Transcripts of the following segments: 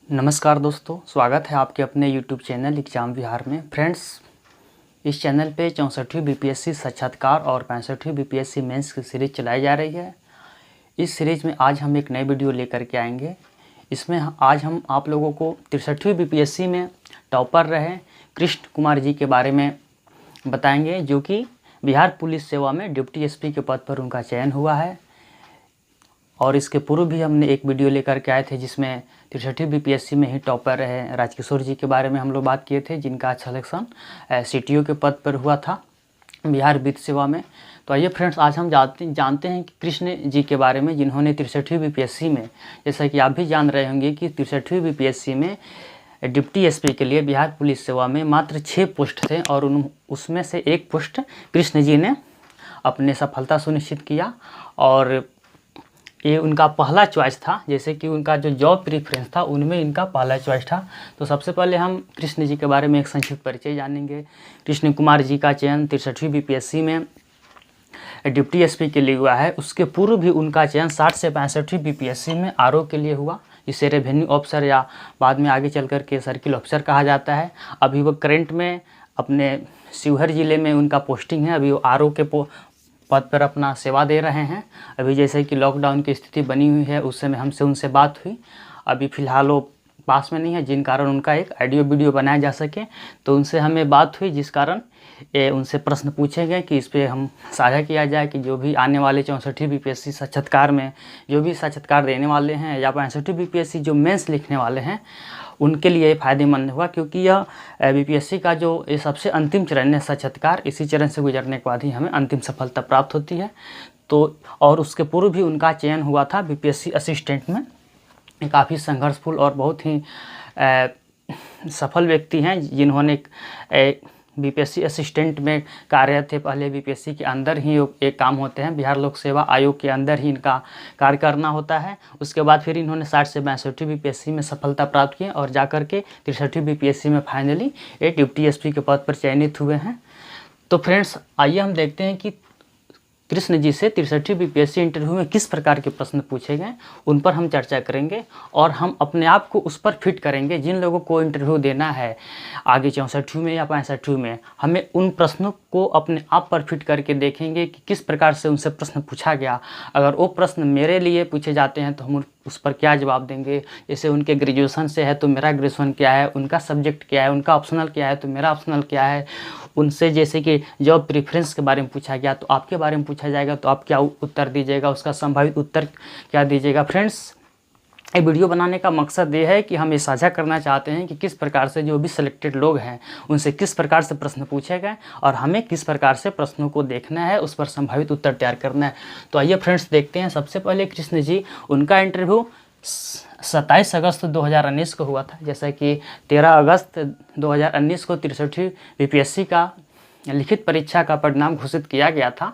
नमस्कार दोस्तों, स्वागत है आपके अपने YouTube चैनल एग्जाम विहार में। फ्रेंड्स, इस चैनल पे 64वीं बीपीएससी साक्षात्कार और 65वीं बीपीएससी मेंस की सीरीज चलाई जा रही है। इस सीरीज में आज हम एक नई वीडियो लेकर के आएंगे। इसमें आज हम आप लोगों को 63वीं बीपीएससी में टॉपर रहे कृष्ण कुमार जी के बारे में बताएंगे, जो कि बिहार पुलिस सेवा में डिप्टी एसपी के पद पर उनका चयन हुआ है। और इसके पूर्व भी हमने एक वीडियो लेकर के आए थे जिसमें 63वीं बीपीएससी में ही टॉपर रहे राजकिशोर जी के बारे में हम लोग बात किए थे, जिनका सिलेक्शन सीटीओ के पद पर हुआ था बिहार वित्त सेवा में। तो आइए फ्रेंड्स, आज हम जानते हैं कि कृष्ण जी के बारे में, जिन्होंने 63वीं बीपीएससी में, जैसा कि आप भी जान रहे होंगे कि 63वीं बीपीएससी में डिप्टी एसपी के लिए बिहार पुलिस सेवा में मात्र 6 पोस्ट थे और उसमें से एक पोस्ट कृष्ण जी ने अपने सफलता सुनिश्चित किया और ये उनका पहला चॉइस था। जैसे कि उनका जो जॉब प्रेफरेंस था उनमें इनका पहला चॉइस था। तो सबसे पहले हम कृष्ण जी के बारे में एक संक्षिप्त परिचय जानेंगे। कृष्ण कुमार जी का चयन 63वीं बीपीएससी में डिप्टी एसपी के लिए हुआ है। उसके पूर्व भी उनका चयन 60 से 65वीं बीपीएससी में आरओ के लिए हुआ, जिसे रेवेन्यू ऑफिसर या बाद में आगे चल कर के सर्किल ऑफिसर कहा जाता है। अभी वो करंट में अपने शिवहर ज़िले में उनका पोस्टिंग है। अभी वो आरओ के पद पर अपना सेवा दे रहे हैं। अभी जैसे कि लॉकडाउन की स्थिति बनी हुई है, उस समय हमसे उनसे बात हुई। अभी फ़िलहाल वो पास में नहीं है, जिन कारण उनका एक ऑडियो वीडियो बनाया जा सके, तो उनसे हमें बात हुई, जिस कारण उनसे प्रश्न पूछे गए कि इस पर हम साझा किया जाए कि जो भी आने वाले 64वीं बीपीएससी साक्षात्कार में जो भी साक्षात्कार देने वाले हैं या 65वीं बीपीएससी जो मेंस लिखने वाले हैं, उनके लिए फ़ायदेमंद हुआ। क्योंकि यह बीपीएससी का जो ये सबसे अंतिम चरण है साक्षात्कार, इसी चरण से गुजरने के बाद ही हमें अंतिम सफलता प्राप्त होती है। तो और उसके पूर्व भी उनका चयन हुआ था बीपीएससी असिस्टेंट में। काफ़ी संघर्षफुल और बहुत ही सफल व्यक्ति हैं, जिन्होंने बीपीएससी असिस्टेंट में कार्यरत थे। पहले बीपीएससी के अंदर ही एक काम होते हैं, बिहार लोक सेवा आयोग के अंदर ही इनका कार्य करना होता है। उसके बाद फिर इन्होंने 60 से 62वीं बीपीएससी में सफलता प्राप्त की और जाकर के 63वीं बीपीएससी में फाइनली एक डिप्टी एसपी के पद पर चयनित हुए हैं। तो फ्रेंड्स, आइए हम देखते हैं कि कृष्ण जी से 63वीं बीपीएससी इंटरव्यू में किस प्रकार के प्रश्न पूछे गए, उन पर हम चर्चा करेंगे और हम अपने आप को उस पर फिट करेंगे। जिन लोगों को इंटरव्यू देना है आगे 64वीं में या 65वीं में, हमें उन प्रश्नों को अपने आप पर फिट करके देखेंगे कि किस प्रकार से उनसे प्रश्न पूछा गया। अगर वो प्रश्न मेरे लिए पूछे जाते हैं तो हम उस पर क्या जवाब देंगे। जैसे उनके ग्रेजुएशन से है तो मेरा ग्रेजुएशन क्या है, उनका सब्जेक्ट क्या है, उनका ऑप्शनल क्या है तो मेरा ऑप्शनल क्या है। उनसे जैसे कि जॉब प्रेफरेंस के बारे में पूछा गया तो आपके बारे में पूछा जाएगा, तो आप क्या उत्तर दीजिएगा, उसका संभावित उत्तर क्या दीजिएगा। फ्रेंड्स, ये वीडियो बनाने का मकसद ये है कि हम ये साझा करना चाहते हैं कि किस प्रकार से जो भी सिलेक्टेड लोग हैं उनसे किस प्रकार से प्रश्न पूछे गए और हमें किस प्रकार से प्रश्नों को देखना है, उस पर संभावित उत्तर तैयार करना है। तो आइए फ्रेंड्स, देखते हैं। सबसे पहले कृष्ण जी, उनका इंटरव्यू 27 अगस्त 2019 को हुआ था। जैसा कि 13 अगस्त 2019 को 63वीं बीपीएससी का लिखित परीक्षा का परिणाम घोषित किया गया था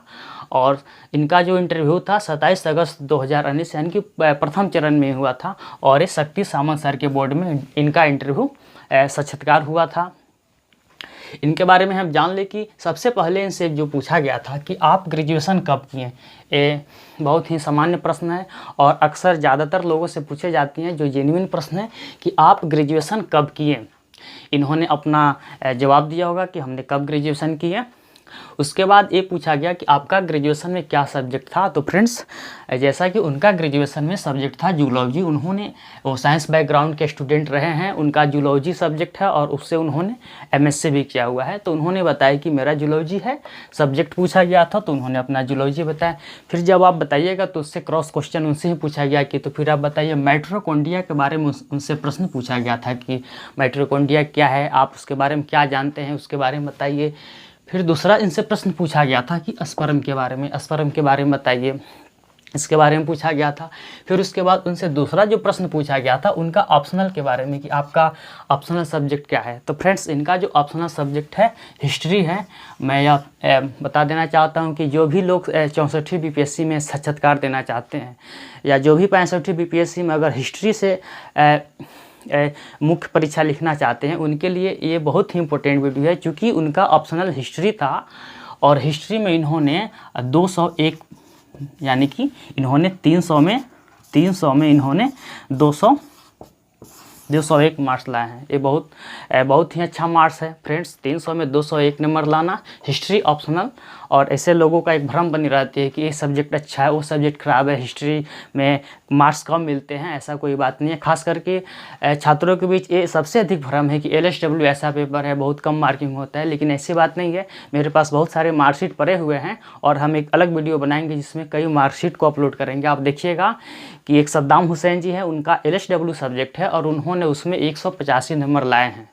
और इनका जो इंटरव्यू था 27 अगस्त 2019 यानी कि प्रथम चरण में हुआ था और ये शक्ति सामंत सर के बोर्ड में इनका इंटरव्यू साक्षात्कार हुआ था। इनके बारे में हम जान लें कि सबसे पहले इनसे जो पूछा गया था कि आप ग्रेजुएशन कब किए। ये बहुत ही सामान्य प्रश्न है और अक्सर ज़्यादातर लोगों से पूछे जाती हैं, जो जेन्युइन प्रश्न है कि आप ग्रेजुएशन कब किए। इन्होंने अपना जवाब दिया होगा कि हमने कब ग्रेजुएशन किया। उसके बाद ये पूछा गया कि आपका ग्रेजुएशन में क्या सब्जेक्ट था। तो फ्रेंड्स, जैसा कि उनका ग्रेजुएशन में सब्जेक्ट था जूलॉजी, उन्होंने वो साइंस बैकग्राउंड के स्टूडेंट रहे हैं, उनका जूलॉजी सब्जेक्ट है और उससे उन्होंने एमएससी भी किया हुआ है। तो उन्होंने बताया कि मेरा जूलॉजी है। सब्जेक्ट पूछा गया था तो उन्होंने अपना जूलॉजी बताया। फिर जब आप बताइएगा तो उससे क्रॉस क्वेश्चन उनसे ही पूछा गया कि तो फिर आप बताइए माइटोकॉन्ड्रिया के बारे में उनसे प्रश्न पूछा गया था कि माइटोकॉन्ड्रिया क्या है, आप उसके बारे में क्या जानते हैं, उसके बारे में बताइए। फिर दूसरा इनसे प्रश्न पूछा गया था कि स्पर्म के बारे में बताइए, इसके बारे में पूछा गया था। फिर उसके बाद उनसे दूसरा जो प्रश्न पूछा गया था उनका ऑप्शनल के बारे में कि आपका ऑप्शनल सब्जेक्ट क्या है। तो फ्रेंड्स, इनका जो ऑप्शनल सब्जेक्ट है हिस्ट्री है। मैं यह बता देना चाहता हूं कि जो भी लोग 64वीं बीपीएससी में साक्षात्कार देना चाहते हैं या जो भी 65वीं बीपीएससी में अगर हिस्ट्री से मुख्य परीक्षा लिखना चाहते हैं, उनके लिए ये बहुत ही इंपॉर्टेंट वीडियो है। क्योंकि उनका ऑप्शनल हिस्ट्री था और हिस्ट्री में इन्होंने 201 यानी कि इन्होंने 300 में इन्होंने 201 मार्क्स लाए हैं। ये बहुत ही अच्छा मार्क्स है फ्रेंड्स। 300 में 201 नंबर लाना, हिस्ट्री ऑप्शनल। और ऐसे लोगों का एक भ्रम बनी रहती है कि ये सब्जेक्ट अच्छा है, वो सब्जेक्ट खराब है, हिस्ट्री में मार्क्स कम मिलते हैं। ऐसा कोई बात नहीं है। खास करके छात्रों के बीच ये सबसे अधिक भ्रम है कि LSW ऐसा पेपर है, बहुत कम मार्किंग होता है, लेकिन ऐसी बात नहीं है। मेरे पास बहुत सारे मार्कशीट पड़े हुए हैं और हम एक अलग वीडियो बनाएंगे जिसमें कई मार्कशीट को अपलोड करेंगे। आप देखिएगा कि एक सद्दाम हुसैन जी हैं, उनका LSW सब्जेक्ट है और उन्होंने उसमें 185 नंबर लाए हैं।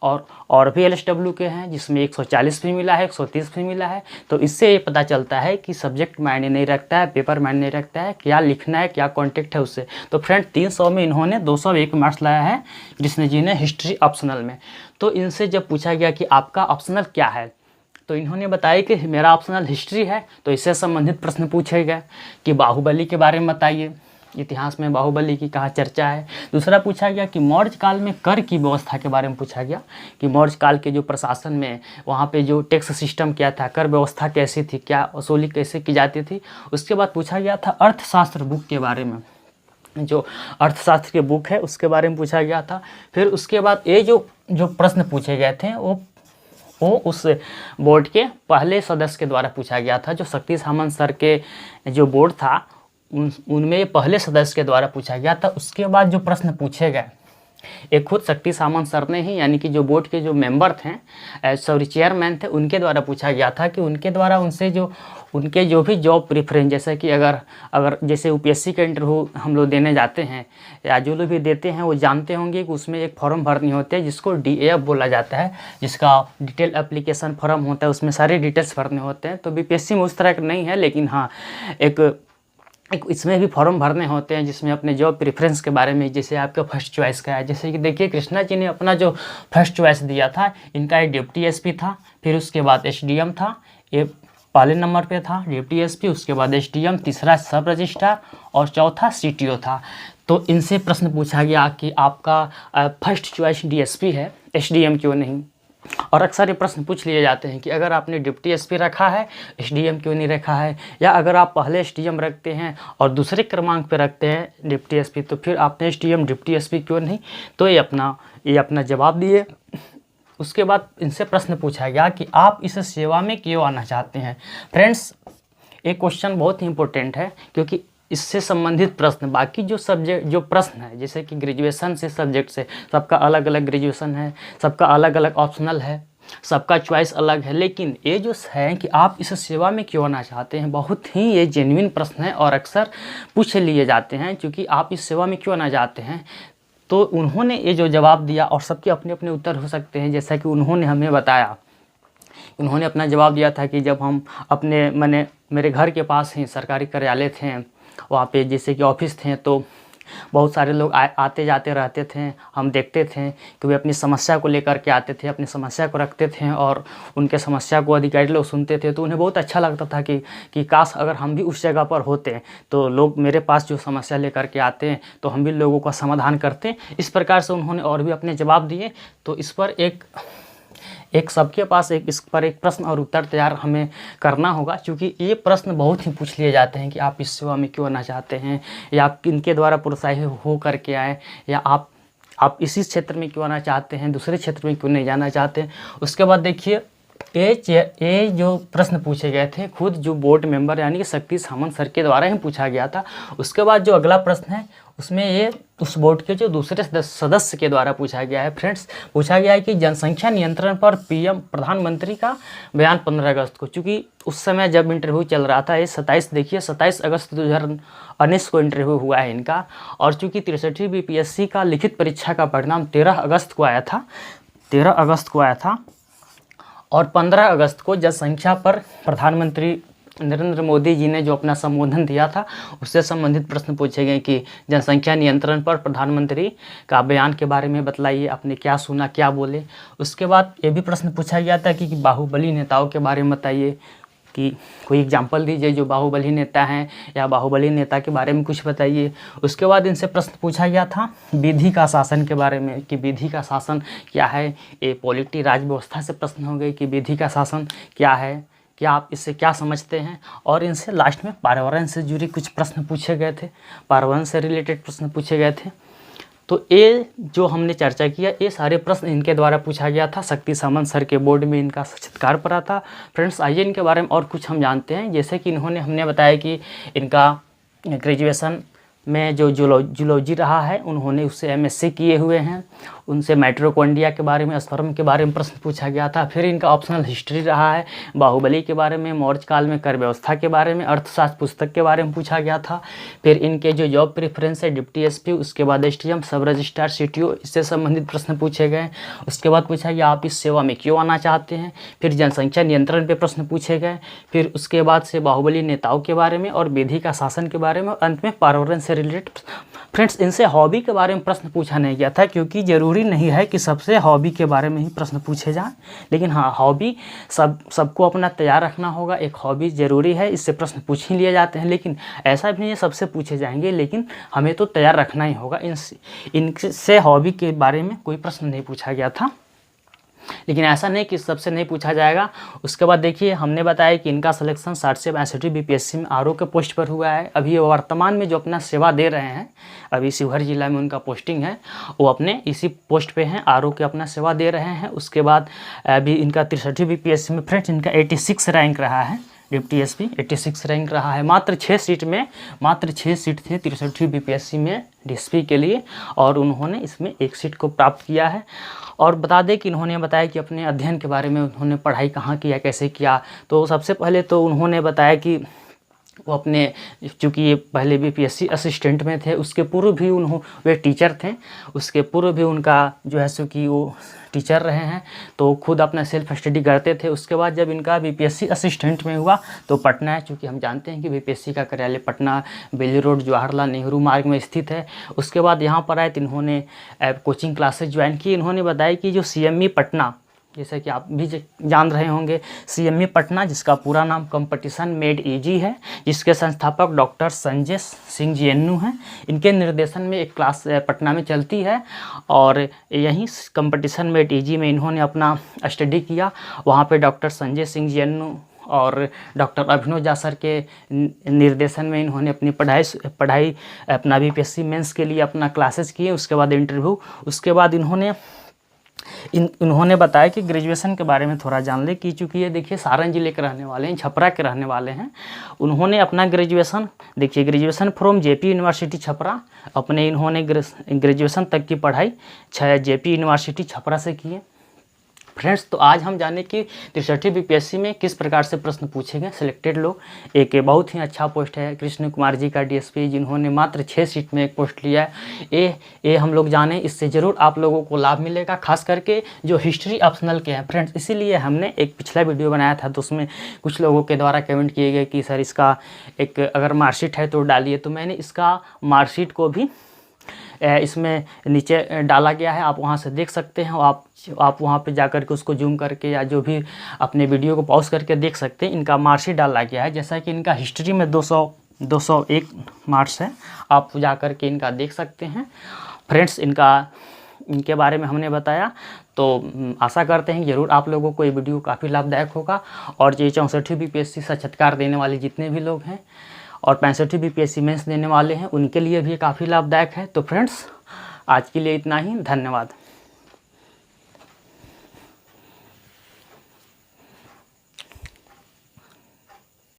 और भी LSW के हैं जिसमें 140 भी मिला है, 130 भी मिला है। तो इससे ये पता चलता है कि सब्जेक्ट मायने नहीं रखता है, पेपर मायने नहीं रखता है, क्या लिखना है, क्या कॉन्टेक्ट है उससे। तो फ्रेंड 300 में इन्होंने 201 मार्क्स लाया है कृष्ण जी ने हिस्ट्री ऑप्शनल में। तो इनसे जब पूछा गया कि आपका ऑप्शनल क्या है, तो इन्होंने बताया कि मेरा ऑप्शनल हिस्ट्री है। तो इससे संबंधित प्रश्न पूछे गए कि बाहुबली के बारे में बताइए, इतिहास में बाहुबली की कहाँ चर्चा है। दूसरा पूछा गया कि मौर्य काल में कर की व्यवस्था के बारे में पूछा गया कि मौर्य काल के जो प्रशासन में वहाँ पे जो टैक्स सिस्टम क्या था, कर व्यवस्था कैसी थी, क्या वसूली कैसे की जाती थी। उसके बाद पूछा गया था अर्थशास्त्र बुक के बारे में, जो अर्थशास्त्र की बुक है उसके बारे में पूछा गया था। फिर उसके बाद ये जो प्रश्न पूछे गए थे वो उस बोर्ड के पहले सदस्य के द्वारा पूछा गया था। जो शक्ति सामंत सर के जो बोर्ड था उनमें पहले सदस्य के द्वारा पूछा गया था। उसके बाद जो प्रश्न पूछे गए एक खुद शक्ति सामंत सर ने ही, यानी कि जो बोर्ड के जो मेंबर थे, सॉरी चेयरमैन थे, उनके द्वारा पूछा गया था कि उनके द्वारा उनसे उनके जो भी जॉब प्रेफरेंस, जैसे कि अगर जैसे UPSC का इंटरव्यू हम लोग देने जाते हैं या जो लोग भी देते हैं वो जानते होंगे कि उसमें एक फॉर्म भरनी होती है जिसको DAF बोला जाता है, जिसका डिटेल एप्लीकेशन फॉर्म होता है, उसमें सारे डिटेल्स भरने होते हैं। तो BPSC में उस तरह का नहीं है, लेकिन हाँ एक इसमें भी फॉर्म भरने होते हैं जिसमें अपने जॉब प्रेफरेंस के बारे में, जैसे आपका फर्स्ट चॉइस का है। जैसे कि देखिए कृष्णा जी ने अपना जो फर्स्ट चॉइस दिया था, इनका एक डिप्टी SP था, फिर उसके बाद SDM था, ये पहले नंबर पे था डिप्टी SP, उसके बाद SDM, तीसरा सब रजिस्ट्रार और चौथा CTO था। तो इनसे प्रश्न पूछा गया कि आपका फर्स्ट चॉइस DSP है, SDM क्यों नहीं। और अक्सर ये प्रश्न पूछ लिए जाते हैं कि अगर आपने डिप्टी SP रखा है, SDM क्यों नहीं रखा है, या अगर आप पहले SDM रखते हैं और दूसरे क्रमांक पे रखते हैं डिप्टी SP, तो फिर आपने SDM डिप्टी SP क्यों नहीं। तो ये अपना जवाब दिए। उसके बाद इनसे प्रश्न पूछा गया कि आप इस सेवा में क्यों आना चाहते हैं। फ्रेंड्स ये क्वेश्चन बहुत ही इंपॉर्टेंट है, क्योंकि इससे संबंधित प्रश्न बाकी जो प्रश्न है, जैसे कि ग्रेजुएशन से सब्जेक्ट से सबका अलग अलग ग्रेजुएशन है, सबका अलग अलग ऑप्शनल है, सबका चॉइस अलग है, लेकिन ये जो है कि आप इस सेवा में क्यों आना चाहते हैं, बहुत ही ये जेन्युइन प्रश्न है और अक्सर पूछ लिए जाते हैं, क्योंकि आप इस सेवा में क्यों आना चाहते हैं। तो उन्होंने ये जो जवाब दिया, और सबके अपने अपने उत्तर हो सकते हैं, जैसा कि उन्होंने हमें बताया, उन्होंने अपना जवाब दिया था कि जब हम मेरे घर के पास ही सरकारी कार्यालय थे, वहाँ पे जैसे कि ऑफिस थे, तो बहुत सारे लोग आते जाते रहते थे। हम देखते थे कि वे अपनी समस्या को लेकर के आते थे, अपनी समस्या को रखते थे और उनके समस्या को अधिकारी लोग सुनते थे। तो उन्हें बहुत अच्छा लगता था कि काश अगर हम भी उस जगह पर होते, तो लोग मेरे पास जो समस्या लेकर के आते हैं तो हम भी लोगों का समाधान करते। इस प्रकार से उन्होंने और भी अपने जवाब दिए। तो इस पर सबके पास इस पर एक प्रश्न और उत्तर तैयार हमें करना होगा, क्योंकि ये प्रश्न बहुत ही पूछ लिए जाते हैं कि आप इस सेवा में क्यों आना चाहते हैं, या आप किनके द्वारा प्रोत्साहित हो करके आए, या आप इसी क्षेत्र में क्यों आना चाहते हैं, दूसरे क्षेत्र में क्यों नहीं जाना चाहते। उसके बाद देखिए ये जो प्रश्न पूछे गए थे खुद जो बोर्ड मेंबर यानी कि शक्ति सामंत सर के द्वारा ही पूछा गया था। उसके बाद जो अगला प्रश्न है उसमें ये उस बोर्ड के जो दूसरे सदस्य के द्वारा पूछा गया है। फ्रेंड्स पूछा गया है कि जनसंख्या नियंत्रण पर PM प्रधानमंत्री का बयान 15 अगस्त को, चूँकि उस समय जब इंटरव्यू चल रहा था, ये 27 अगस्त 2019 को इंटरव्यू हुआ है इनका, और चूँकि 63वीं BPSC का लिखित परीक्षा का परिणाम 13 अगस्त को आया था और 15 अगस्त को जनसंख्या पर प्रधानमंत्री नरेंद्र मोदी जी ने जो अपना संबोधन दिया था उससे संबंधित प्रश्न पूछे गए कि जनसंख्या नियंत्रण पर प्रधानमंत्री का बयान के बारे में बतलाइए, आपने क्या सुना, क्या बोले। उसके बाद ये भी प्रश्न पूछा गया था कि बाहुबली नेताओं के बारे में बताइए, कि कोई एग्जाम्पल दीजिए जो बाहुबली नेता हैं, या बाहुबली नेता के बारे में कुछ बताइए। उसके बाद इनसे प्रश्न पूछा गया था विधि का शासन के बारे में, कि विधि का शासन क्या है। ये पॉलिटी राज व्यवस्था से प्रश्न हो गए कि विधि का शासन क्या है, क्या आप इससे क्या समझते हैं। और इनसे लास्ट में पर्यावरण से जुड़े कुछ प्रश्न पूछे गए थे, पर्यावरण से रिलेटेड प्रश्न पूछे गए थे। तो ये जो हमने चर्चा किया, ये सारे प्रश्न इनके द्वारा पूछा गया था। शक्ति सामंत सर के बोर्ड में इनका साक्षात्कार पड़ा था। फ्रेंड्स, आइए इनके बारे में और कुछ हम जानते हैं। जैसे कि हमने बताया कि इनका ग्रेजुएशन में जो जूलॉजी रहा है, उन्होंने उससे एमएससी किए हुए हैं। उनसे माइटोकॉन्ड्रिया के बारे में, स्पर्म के बारे में प्रश्न पूछा गया था। फिर इनका ऑप्शनल हिस्ट्री रहा है, बाहुबली के बारे में, मौर्य काल में कर व्यवस्था के बारे में, अर्थशास्त्र पुस्तक के बारे में पूछा गया था। फिर इनके जो जॉब प्रेफरेंस है, डिप्टी एसपी, उसके बाद एसडीएम, सब रजिस्ट्रार, सीटीओ, इससे संबंधित प्रश्न पूछे गए। उसके बाद पूछा गया आप इस सेवा में क्यों आना चाहते हैं। फिर जनसंख्या नियंत्रण पे प्रश्न पूछे गए। फिर उसके बाद से बाहुबली नेताओं के बारे में और विधि का शासन के बारे में, और अंत में पर्यावरण से रिलेटेड। फ्रेंड्स, इनसे हॉबी के बारे में प्रश्न पूछा नहीं गया था, क्योंकि ज़रूरी नहीं है कि सबसे हॉबी के बारे में ही प्रश्न पूछे जाएं। लेकिन हाँ, हॉबी सबको अपना तैयार रखना होगा। एक हॉबी ज़रूरी है, इससे प्रश्न पूछ ही लिए जाते हैं। लेकिन ऐसा भी नहीं सबसे पूछे जाएंगे, लेकिन हमें तो तैयार रखना ही होगा। इनसे हॉबी के बारे में कोई प्रश्न नहीं पूछा गया था। लेकिन ऐसा नहीं कि सबसे नहीं पूछा जाएगा। उसके बाद देखिए, हमने बताया कि इनका सिलेक्शन 60 से 62 बीपीएससी में आरओ के पोस्ट पर हुआ है। अभी वर्तमान में जो अपना सेवा दे रहे हैं, अभी शिवहर जिला में उनका पोस्टिंग है, वो अपने इसी पोस्ट पे हैं, आरओ के अपना सेवा दे रहे हैं। उसके बाद अभी इनका 63 बीपीएससी में फ्रेंड्स इनका 86 रैंक रहा है। डिप्टी एसपी 86 रैंक रहा है। मात्र 6 सीट थे 63 बीपीएससी में डीएसपी के लिए, और उन्होंने इसमें 1 सीट को प्राप्त किया है। और बता दें कि इन्होंने बताया कि अपने अध्ययन के बारे में, उन्होंने पढ़ाई कहाँ किया, कैसे किया। तो सबसे पहले तो उन्होंने बताया कि वो अपने, चूँकि ये पहले बीपीएससी असिस्टेंट में थे, उसके पूर्व भी वे टीचर थे। उसके पूर्व भी उनका जो है सो कि वो टीचर रहे हैं, तो खुद अपना सेल्फ स्टडी करते थे। उसके बाद जब इनका बीपीएससी असिस्टेंट में हुआ तो पटना है, चूँकि हम जानते हैं कि बीपीएससी का कार्यालय पटना बेली रोड जवाहरलाल नेहरू मार्ग में स्थित है। उसके बाद यहाँ पर आए तो इन्होंने कोचिंग क्लासेज ज्वाइन की। इन्होंने बताया कि जो CME पटना, जैसे कि आप भी जान रहे होंगे, CME पटना, जिसका पूरा नाम कंपटीशन मेड इजी है, जिसके संस्थापक डॉक्टर संजय सिंह GNU हैं। इनके निर्देशन में एक क्लास पटना में चलती है, और यहीं कंपटीशन मेड इजी में इन्होंने अपना स्टडी किया। वहाँ पे डॉक्टर संजय सिंह GNU और डॉक्टर अभिनव झा सर के निर्देशन में इन्होंने अपनी पढ़ाई अपना बीपीएससी मेंस के लिए अपना क्लासेस किए। उसके बाद इंटरव्यू। उसके बाद इन्होंने बताया कि ग्रेजुएशन के बारे में थोड़ा जान ले, कि चूँकि ये देखिए सारण जिले के रहने वाले हैं, छपरा के रहने वाले हैं। उन्होंने अपना ग्रेजुएशन, देखिए graduation from JP university Chhapra, अपने इन्होंने ग्रेजुएशन तक की पढ़ाई JP यूनिवर्सिटी छपरा से की है। फ्रेंड्स, तो आज हम जाने कि 63 बीपीएससी में किस प्रकार से प्रश्न पूछे गए। सिलेक्टेड लोग, एक बहुत ही अच्छा पोस्ट है कृष्ण कुमार जी का डीएसपी, जिन्होंने मात्र 6 सीट में एक पोस्ट लिया है। ये हम लोग जाने, इससे ज़रूर आप लोगों को लाभ मिलेगा, खास करके जो हिस्ट्री ऑप्शनल के हैं फ्रेंड्स। इसीलिए हमने एक पिछला वीडियो बनाया था, तो उसमें कुछ लोगों के द्वारा कमेंट किए गए कि सर इसका एक अगर मार्कशीट है तो डालिए। तो मैंने इसका मार्कशीट को भी इसमें नीचे डाला गया है, आप वहां से देख सकते हैं। आप वहां पे जाकर के उसको जूम करके या जो भी अपने वीडियो को पॉज करके देख सकते हैं। इनका मार्कशीट डाला गया है, जैसा कि इनका हिस्ट्री में 201 मार्क्स है, आप जाकर के इनका देख सकते हैं। फ्रेंड्स, इनके बारे में हमने बताया, तो आशा करते हैं ज़रूर आप लोगों को ये वीडियो काफ़ी लाभदायक होगा। और ये 64वीं बीपीएससी साक्षात्कार देने वाले जितने भी लोग हैं और 65वीं बीपीएससी मेंस देने वाले हैं, उनके लिए भी काफ़ी लाभदायक है। तो फ्रेंड्स, आज के लिए इतना ही, धन्यवाद।